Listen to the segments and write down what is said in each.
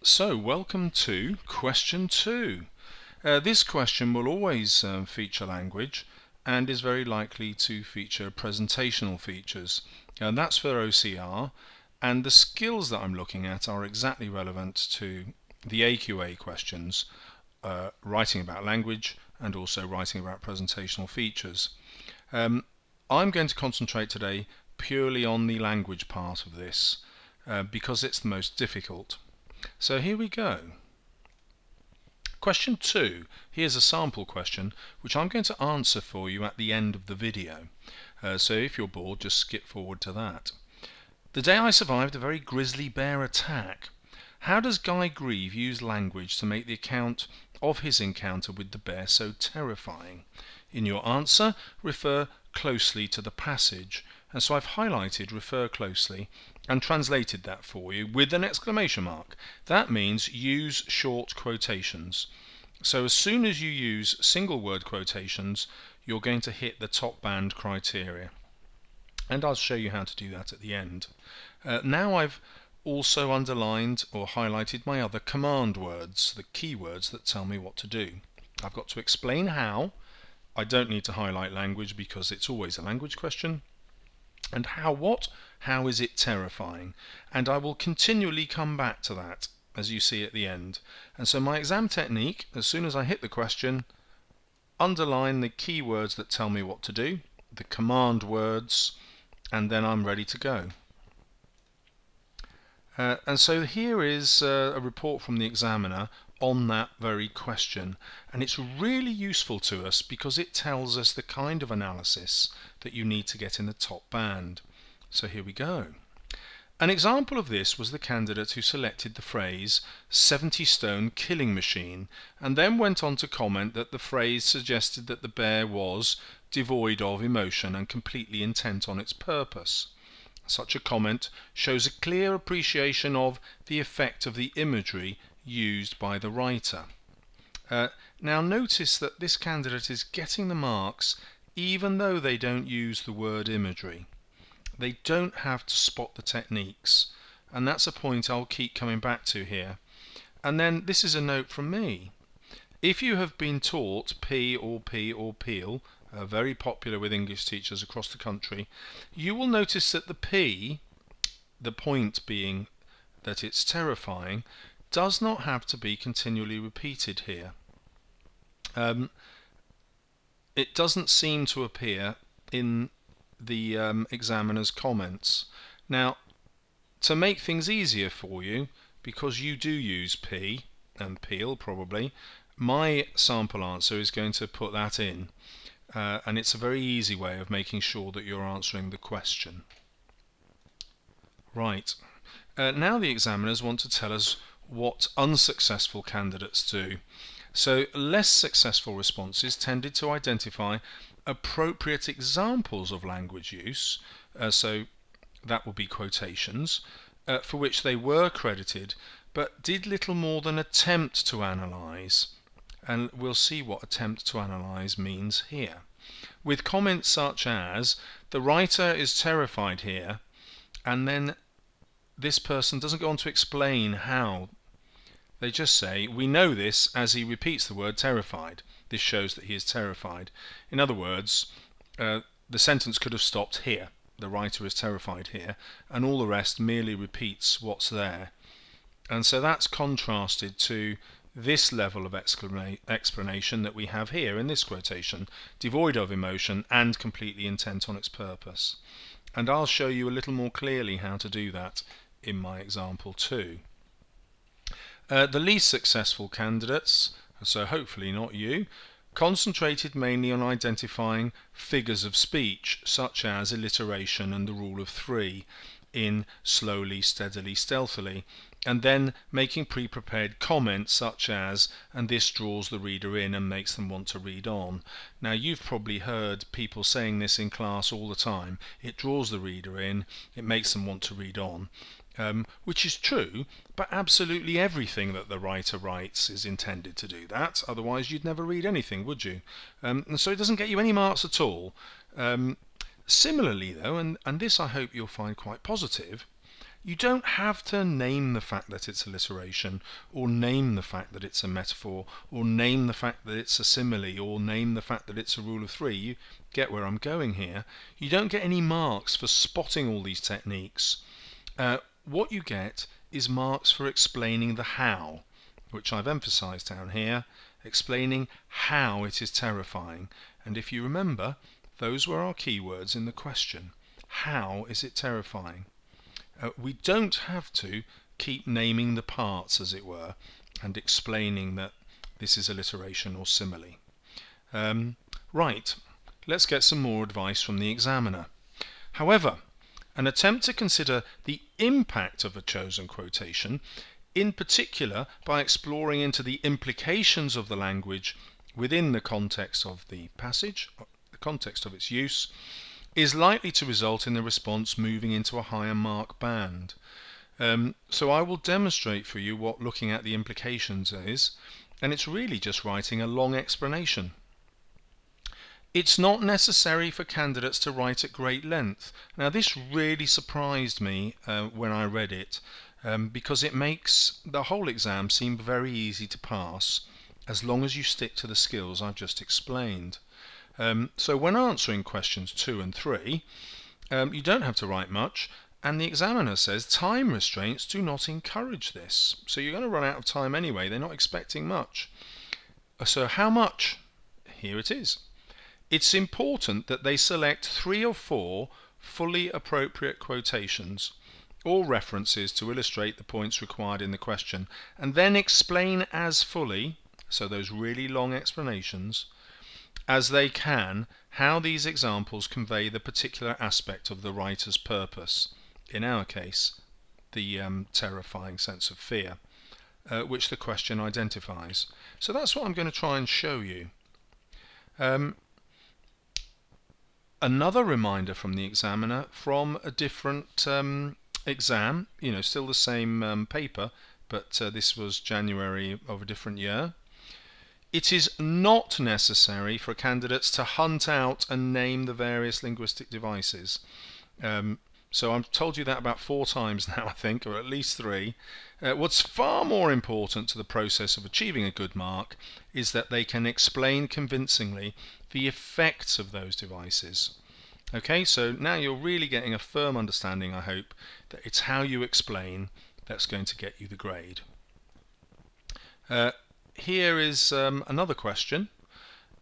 So, welcome to question 2. This question will always feature language and is very likely to feature presentational features. And that's for OCR, and the skills that I'm looking at are exactly relevant to the AQA questions, writing about language and also writing about presentational features. I'm going to concentrate today purely on the language part of this because it's the most difficult. So here we go. Question 2. Here's a sample question which I'm going to answer for you at the end of the video. So if you're bored, just skip forward to that. The day I survived a very grisly bear attack. How does Guy Grieve use language to make the account of his encounter with the bear so terrifying? In your answer, refer closely to the passage. And so I've highlighted refer closely and translated that for you with an exclamation mark. That means use short quotations. So as soon as you use single word quotations, you're going to hit the top band criteria. And I'll show you how to do that at the end. Now I've also underlined or highlighted my other command words, the keywords that tell me what to do. I've got to explain how. I don't need to highlight language because it's always a language question. And how what? How is it terrifying? And I will continually come back to that as you see at the end. And so my exam technique, as soon as I hit the question, underline the keywords that tell me what to do, the command words, and then I'm ready to go. And so here is a report from the examiner on that very question, and it's really useful to us because it tells us the kind of analysis that you need to get in the top band. So here we go. An example of this was the candidate who selected the phrase 70-stone killing machine and then went on to comment that the phrase suggested that the bear was devoid of emotion and completely intent on its purpose. Such a comment shows a clear appreciation of the effect of the imagery used by the writer. Now notice that this candidate is getting the marks even though they don't use the word imagery. They don't have to spot the techniques, and that's a point I'll keep coming back to here. And then this is a note from me. If you have been taught P or Peel, very popular with English teachers across the country, you will notice that the P, the point being that it's terrifying, does not have to be continually repeated here. It doesn't seem to appear in the examiner's comments. Now, to make things easier for you, because you do use P and Peel probably, my sample answer is going to put that in. And it's a very easy way of making sure that you're answering the question. Right. Now the examiners want to tell us what unsuccessful candidates do. So less successful responses tended to identify appropriate examples of language use, so that would be quotations, for which they were credited, but did little more than attempt to analyse. And we'll see what attempt to analyse means here. With comments such as, the writer is terrified here, and then this person doesn't go on to explain how. They just say, we know this as he repeats the word terrified. This shows that he is terrified. In other words, the sentence could have stopped here. The writer is terrified here, and all the rest merely repeats what's there. And so that's contrasted to this level of explanation that we have here in this quotation, devoid of emotion and completely intent on its purpose. And I'll show you a little more clearly how to do that in my example too. The least successful candidates, so hopefully not you, concentrated mainly on identifying figures of speech such as alliteration and the rule of 3 in slowly, steadily, stealthily, and then making pre-prepared comments such as, and this draws the reader in and makes them want to read on. Now you've probably heard people saying this in class all the time. It draws the reader in, it makes them want to read on. Which is true, but absolutely everything that the writer writes is intended to do that, otherwise you'd never read anything, would you? And so it doesn't get you any marks at all. Similarly though, and this I hope you'll find quite positive, You don't have to name the fact that it's alliteration, or name the fact that it's a metaphor, or name the fact that it's a simile, or name the fact that it's a rule of three. You get where I'm going here. You don't get any marks for spotting all these techniques. What you get is marks for explaining the how, which I've emphasized down here, explaining how it is terrifying. And if you remember, those were our keywords in the question. How is it terrifying? We don't have to keep naming the parts, as it were, and explaining that this is alliteration or simile. Right, let's get some more advice from the examiner. However, an attempt to consider the impact of a chosen quotation, in particular by exploring into the implications of the language within the context of the passage, the context of its use, is likely to result in the response moving into a higher mark band. So I will demonstrate for you what looking at the implications is, and it's really just writing a long explanation. It's not necessary for candidates to write at great length. Now this really surprised me when I read it, because it makes the whole exam seem very easy to pass as long as you stick to the skills I've just explained. So when answering questions 2 and 3, you don't have to write much, and the examiner says time restraints do not encourage this. So you're going to run out of time anyway, they're not expecting much. So how much? Here it is. It's important that they select 3 or 4 fully appropriate quotations or references to illustrate the points required in the question, and then explain as fully, so those really long explanations, as they can how these examples convey the particular aspect of the writer's purpose, in our case, the terrifying sense of fear, which the question identifies. So that's what I'm going to try and show you. Another reminder from the examiner from a different exam, still the same paper, but this was January of a different year. It is not necessary for candidates to hunt out and name the various linguistic devices. So I've told you that about 4 times now, I think, or at least 3. What's far more important to the process of achieving a good mark is that they can explain convincingly the effects of those devices. Okay, so now you're really getting a firm understanding, I hope, that it's how you explain that's going to get you the grade. Here is another question.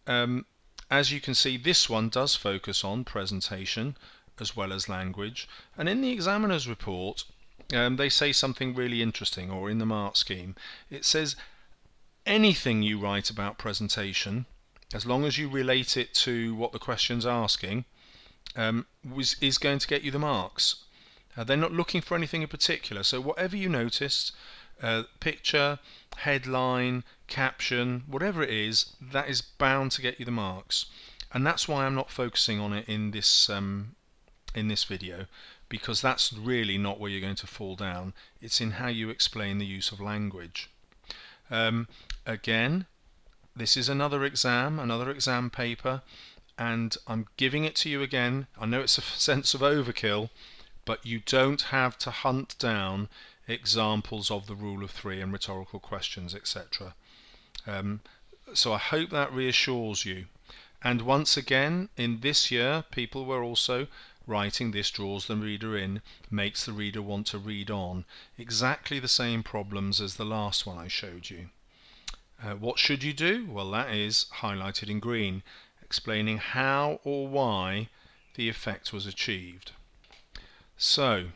As you can see, this one does focus on presentation as well as language, and in the examiner's report they say something really interesting, or in the mark scheme it says anything you write about presentation, as long as you relate it to what the question's asking, is going to get you the marks. They're not looking for anything in particular, so whatever you noticed, picture, headline, caption, whatever it is, that is bound to get you the marks. And that's why I'm not focusing on it in this video, because that's really not where you're going to fall down. It's in how you explain the use of language. Again, this is another exam paper, and I'm giving it to you again. I know it's a sense of overkill, but you don't have to hunt down examples of the rule of 3 and rhetorical questions, etc. So I hope that reassures you. And once again, in this year, people were also writing "this draws the reader in, makes the reader want to read on." Exactly the same problems as the last one I showed you. What should you do? Well, that is highlighted in green, explaining how or why the effect was achieved. So,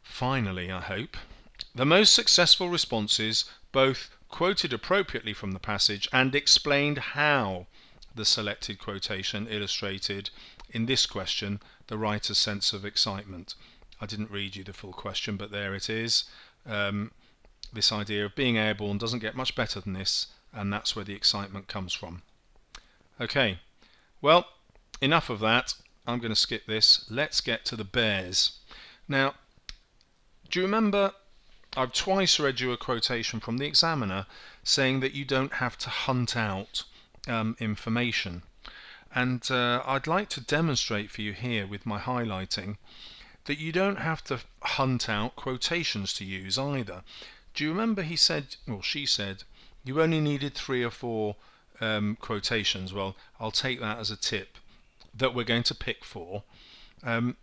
finally, I hope, the most successful responses both quoted appropriately from the passage and explained how the selected quotation illustrated, in this question, the writer's sense of excitement. I didn't read you the full question, but there it is. This idea of being airborne doesn't get much better than this, and that's where the excitement comes from. Okay, well, enough of that. I'm going to skip this. Let's get to the bears. Now, do you remember I've twice read you a quotation from the examiner saying that you don't have to hunt out information, and I'd like to demonstrate for you here with my highlighting that you don't have to hunt out quotations to use either. Do you remember he said, or she said, you only needed 3 or 4 quotations? Well, I'll take that as a tip that we're going to pick 4. And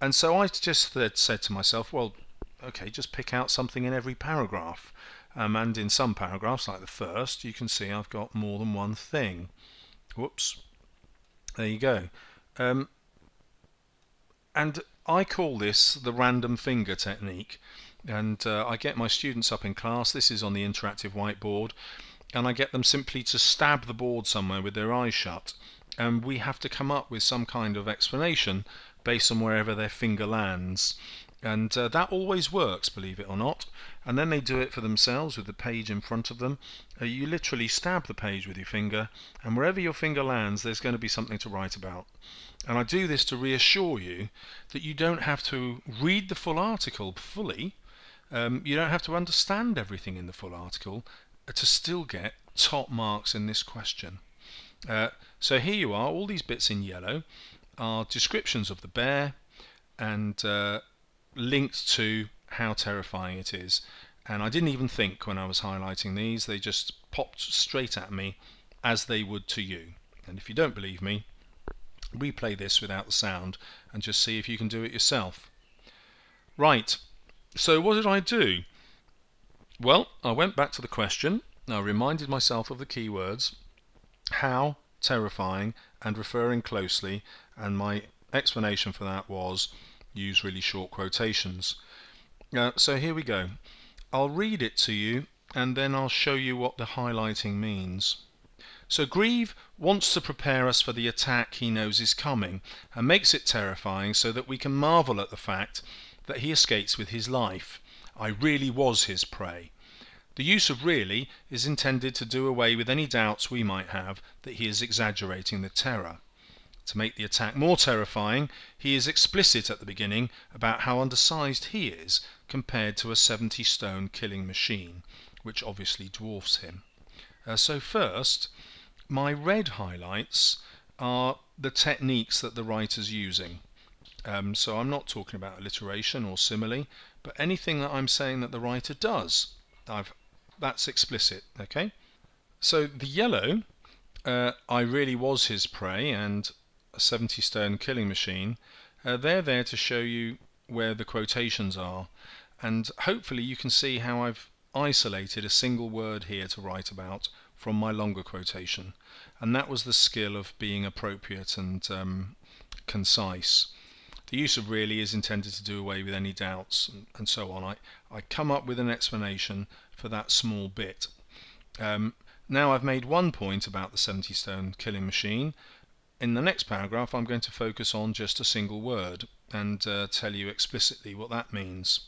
so I just said to myself, well, okay, just pick out something in every paragraph. And in some paragraphs, like the first, you can see I've got more than one thing. Whoops. There you go. And I call this the random finger technique. And I get my students up in class, this is on the interactive whiteboard, and I get them simply to stab the board somewhere with their eyes shut. And we have to come up with some kind of explanation based on wherever their finger lands. And that always works, believe it or not. And then they do it for themselves with the page in front of them. You literally stab the page with your finger, and wherever your finger lands, there's going to be something to write about. And I do this to reassure you that you don't have to read the full article fully. You don't have to understand everything in the full article to still get top marks in this question. So here you are, all these bits in yellow are descriptions of the bear and linked to how terrifying it is. And I didn't even think when I was highlighting these, they just popped straight at me as they would to you. And if you don't believe me, replay this without the sound and just see if you can do it yourself. Right, so what did I do? Well, I went back to the question, I reminded myself of the keywords, how, terrifying, and referring closely, and my explanation for that was use really short quotations. So here we go. I'll read it to you and then I'll show you what the highlighting means. So Grieve wants to prepare us for the attack he knows is coming and makes it terrifying so that we can marvel at the fact that he escapes with his life. I really was his prey. The use of really is intended to do away with any doubts we might have that he is exaggerating the terror. To make the attack more terrifying, he is explicit at the beginning about how undersized he is compared to a 70-stone killing machine, which obviously dwarfs him. So first, my red highlights are the techniques that the writer's using. So I'm not talking about alliteration or simile, but anything that I'm saying that the writer does, that's explicit, okay? So the yellow, I really was his prey, and a 70-stone killing machine, they're there to show you where the quotations are, and hopefully you can see how I've isolated a single word here to write about from my longer quotation, and that was the skill of being appropriate and concise. The use of really is intended to do away with any doubts and so on. I come up with an explanation for that small bit. Now I've made one point about the 70-stone killing machine. In the next paragraph I'm going to focus on just a single word and tell you explicitly what that means.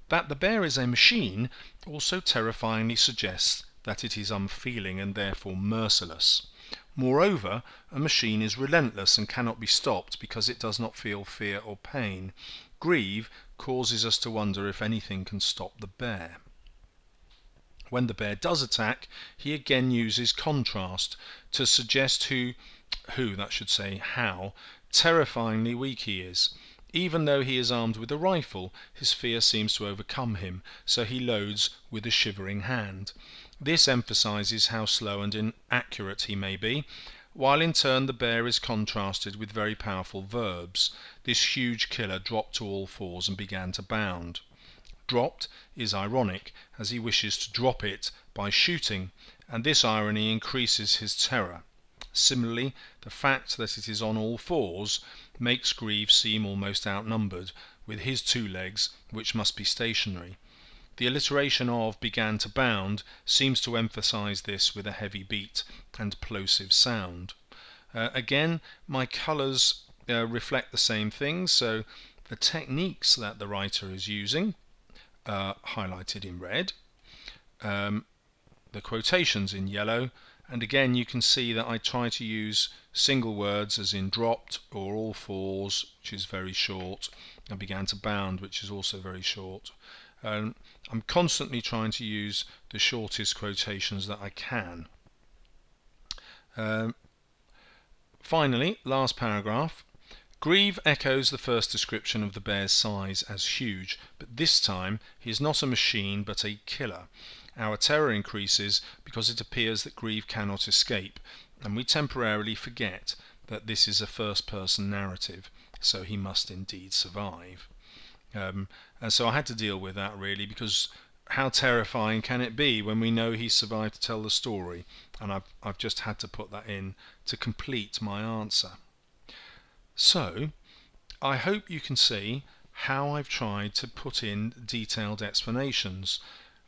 That the bear is a machine also terrifyingly suggests that it is unfeeling and therefore merciless. Moreover, a machine is relentless and cannot be stopped because it does not feel fear or pain. Grieve causes us to wonder if anything can stop the bear. When the bear does attack, he again uses contrast to suggest how terrifyingly weak he is. Even though he is armed with a rifle, his fear seems to overcome him, so he loads with a shivering hand. This emphasizes how slow and inaccurate he may be, while in turn the bear is contrasted with very powerful verbs. This huge killer dropped to all fours and began to bound. Dropped is ironic, as he wishes to drop it by shooting, and this irony increases his terror. Similarly, the fact that it is on all fours makes Grieve seem almost outnumbered, with his 2 legs, which must be stationary. The alliteration of began to bound seems to emphasize this with a heavy beat and plosive sound. Again, my colours reflect the same thing, so the techniques that the writer is using are highlighted in red, the quotations in yellow, and again you can see that I try to use single words as in dropped or all fours, which is very short, and began to bound, which is also very short. I'm constantly trying to use the shortest quotations that I can. Finally, last paragraph, Grieve echoes the first description of the bear's size as huge, but this time he is not a machine but a killer. Our terror increases because it appears that Grieve cannot escape, and we temporarily forget that this is a first-person narrative, so he must indeed survive. And so I had to deal with that really, because how terrifying can it be when we know he survived to tell the story? And I've just had to put that in to complete my answer. So I hope you can see how I've tried to put in detailed explanations.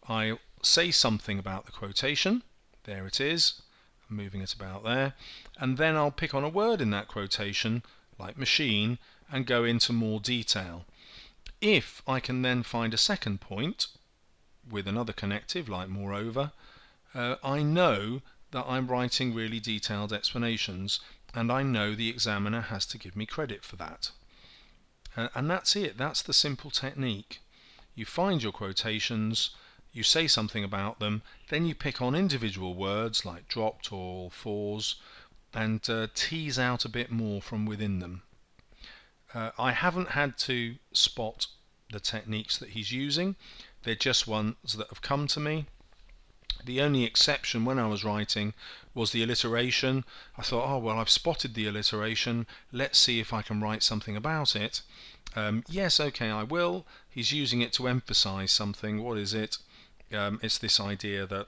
I say something about the quotation, there it is, I'm moving it about there, and then I'll pick on a word in that quotation, like machine, and go into more detail. If I can then find a second point with another connective like moreover, I know that I'm writing really detailed explanations, and I know the examiner has to give me credit for that. And that's it, that's the simple technique. You find your quotations, you say something about them, then you pick on individual words like dropped or falls, and tease out a bit more from within them. I haven't had to spot the techniques that he's using, they're just ones that have come to me. The only exception when I was writing was the alliteration. I thought, oh well, I've spotted the alliteration, let's see if I can write something about it. Yes, okay, I will. He's using it to emphasize something. What is it? It's this idea that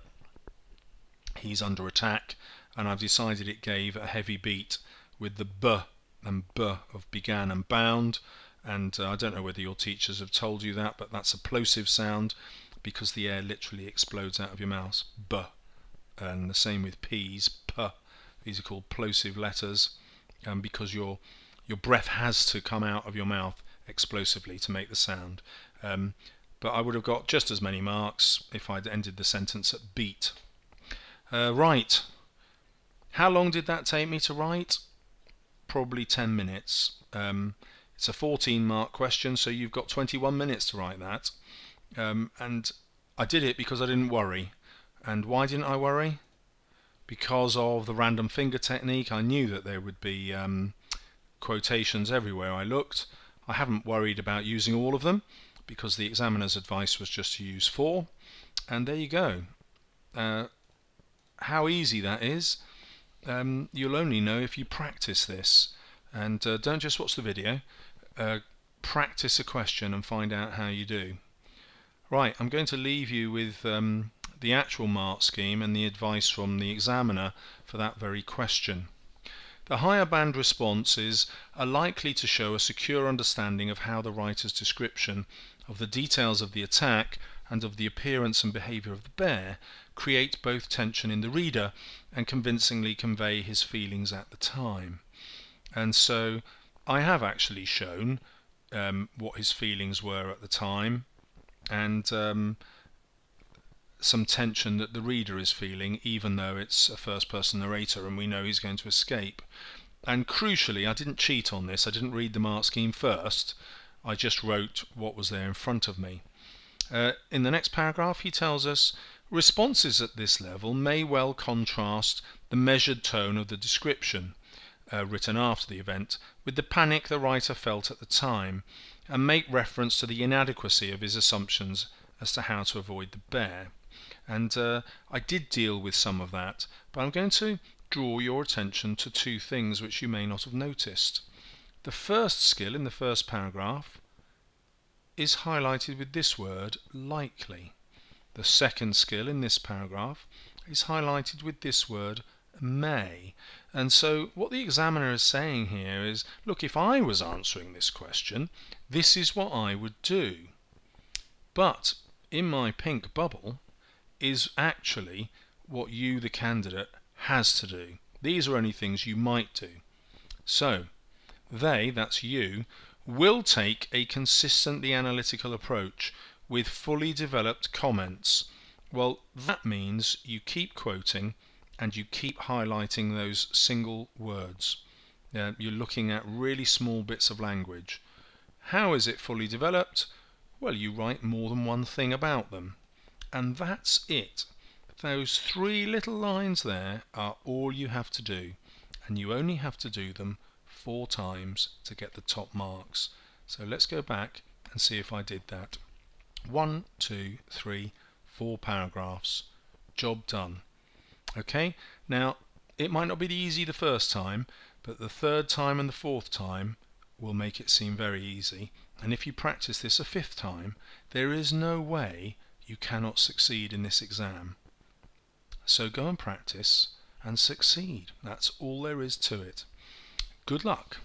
he's under attack, and I've decided it gave a heavy beat with the b and b of began and bound, and I don't know whether your teachers have told you that, but that's a plosive sound because the air literally explodes out of your mouth. B. And the same with p's, p. These are called plosive letters, because your breath has to come out of your mouth explosively to make the sound. But I would have got just as many marks if I'd ended the sentence at beat. Right. How long did that take me to write? Probably 10 minutes. It's a 14-mark question, so you've got 21 minutes to write that. And I did it because I didn't worry. And why didn't I worry? Because of the random finger technique. I knew that there would be quotations everywhere I looked. I haven't worried about using all of them because the examiner's advice was just to use 4. And there you go. How easy that is, you'll only know if you practice this. And don't just watch the video. Practice a question and find out how you do. Right, I'm going to leave you with the actual mark scheme and the advice from the examiner for that very question. The higher band responses are likely to show a secure understanding of how the writer's description of the details of the attack and of the appearance and behaviour of the bear create both tension in the reader and convincingly convey his feelings at the time. And so I have actually shown what his feelings were at the time, and some tension that the reader is feeling, even though it's a first-person narrator and we know he's going to escape. And crucially, I didn't cheat on this. I didn't read the mark scheme first. I just wrote what was there in front of me. In the next paragraph, he tells us, responses at this level may well contrast the measured tone of the description, written after the event, with the panic the writer felt at the time, and make reference to the inadequacy of his assumptions as to how to avoid the bear. And I did deal with some of that, but I'm going to draw your attention to 2 things which you may not have noticed. The first skill in the first paragraph is highlighted with this word, likely. The second skill in this paragraph is highlighted with this word, may. And so what the examiner is saying here is, look, if I was answering this question, this is what I would do. But in my pink bubble is actually what you, the candidate, has to do. These are only things you might do. So they, that's you, will take a consistently analytical approach with fully developed comments. Well, that means you keep quoting and you keep highlighting those single words. You're looking at really small bits of language. How is it fully developed? Well, you write more than one thing about them. And that's it. Those 3 little lines there are all you have to do, and you only have to do them 4 times to get the top marks. So let's go back and see if I did that. 1, 2, 3, 4 paragraphs. Job done. Okay, now it might not be easy the first time, but the third time and the fourth time will make it seem very easy. And if you practice this a 5th time, there is no way you cannot succeed in this exam. So go and practice and succeed. That's all there is to it. Good luck.